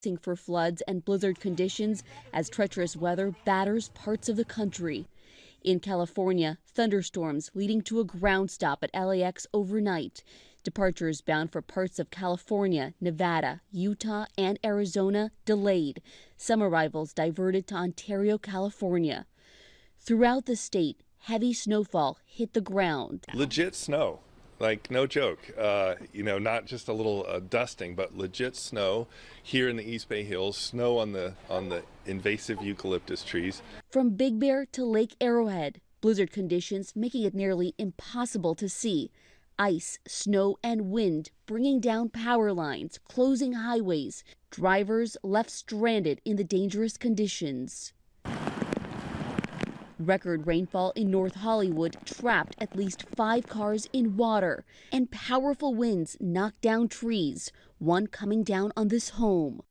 For floods and blizzard conditions as treacherous weather batters parts of the country. In California, thunderstorms leading to a ground stop at LAX overnight. Departures bound for parts of California, Nevada, Utah, and Arizona delayed. Some arrivals diverted to Ontario, California. Throughout the state, heavy snowfall hit the ground. Legit snow. Like, no joke, not just a little dusting, but legit snow here in the East Bay Hills, snow on the invasive eucalyptus trees. From Big Bear to Lake Arrowhead, blizzard conditions making it nearly impossible to see. Ice, snow, and wind bringing down power lines, closing highways. Drivers left stranded in the dangerous conditions. Record rainfall in North Hollywood trapped at least 5 cars in water, and powerful winds knocked down trees, one coming down on this home.